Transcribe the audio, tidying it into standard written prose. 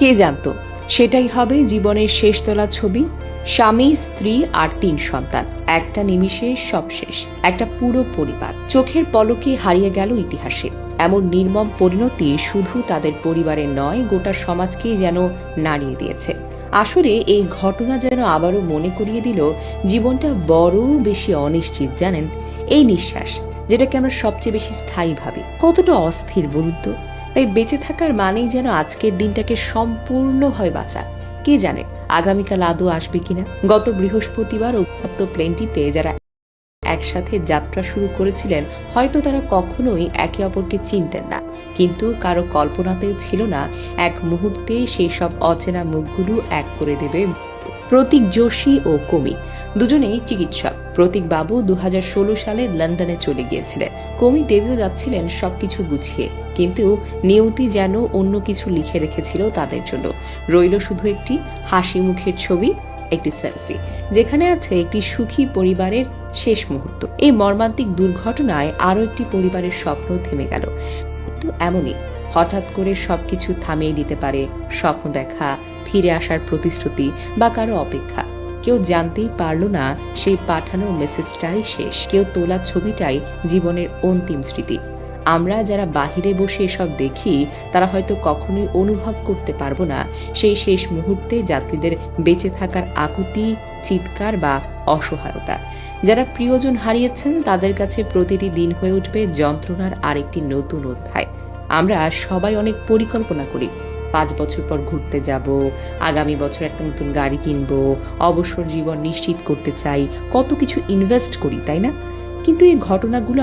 কে জানতো সেটাই হবে জীবনের শেষ তোলা ছবি। স্বামী, স্ত্রী আর ৩ সন্তান, একটা নিমিষে সব শেষ। একটা পুরো পরিবার চোখের পলকে হারিয়ে গেল ইতিহাসে। এমন নির্মম পরিণতি শুধু তাদের পরিবারের নয়, গোটা সমাজকেই যেন নাড়িয়ে দিয়েছে। আসলে এই ঘটনা যেন আবারও মনে করিয়ে দিল জীবনটা বড় বেশি অনিশ্চিত। জানেন, এই নিঃশ্বাস যেটাকে আমরা সবচেয়ে বেশি স্থায়ী ভাবি, কতটা অস্থির বলুন তো। তাই বেঁচে থাকার মানেই যেন আজকের দিনটাকে সম্পূর্ণভাবে বাঁচা। কে জানে আগামীকাল আদৌ আসবে কিনা। গত বৃহস্পতিবার উন্মুক্ত প্লেনটিতে যারা একসাথে যাত্রা শুরু করেছিলেন, হয়তো তারা কখনোই একে অপরকে চিনতেন না, কিন্তু কারো কল্পনাতেও ছিল না এক মুহূর্তে সেই সব অচেনা মুখগুলো এক করে দেবে মৃত্যু। প্রতীক যোশী ও কমি দুজনেই চিকিৎসক। প্রতীক বাবু 2016 সালে লন্ডনে চলে গিয়েছিলেন। কমি দেবীও যাচ্ছিলেন সবকিছু গুছিয়ে, কিন্তু নিয়তি যেন অন্য কিছু লিখে রেখেছিল তাদের জন্য। রইল শুধু একটি হাসি মুখের ছবি, একটি সেলফি, যেখানে আছে একটি সুখী পরিবারের শেষ মুহূর্ত। এই মর্মান্তিক দুর্ঘটনায় আরো একটি পরিবারের স্বপ্ন থেমে গেল। কিন্তু এমনই হঠাৎ করে সবকিছু থামিয়ে দিতে পারে স্বপ্ন দেখা, ফিরে আসার প্রতিশ্রুতি বা কারো অপেক্ষা। কেউ জানতেই পারল না সেই পাঠানো মেসেজটাই শেষ, কেউ তোলা ছবিটাই জীবনের অন্তিম স্মৃতি। আমরা যারা বাহিরে বসে এসব দেখি, তারা হয়তো কখনোই অনুভব করতে পারবো না সেই শেষ মুহূর্তে যাত্রীদের বেঁচে থাকার আকুতি, চিৎকার বা অসহায়তা। যারা প্রিয়জন হারিয়েছেন, তাদের কাছে প্রতিটি দিন হয়ে উঠবে যন্ত্রণার আরেকটি নতুন অধ্যায়। আমরা সবাই অনেক পরিকল্পনা করি, 5 বছর পর ঘুরতে যাব, আগামী বছর একটা নতুন গাড়ি কিনবো, অবসর জীবন নিশ্চিত করতে চাই, কত কিছু ইনভেস্ট করি, তাই না? কিন্তু এই ঘটনাগুলো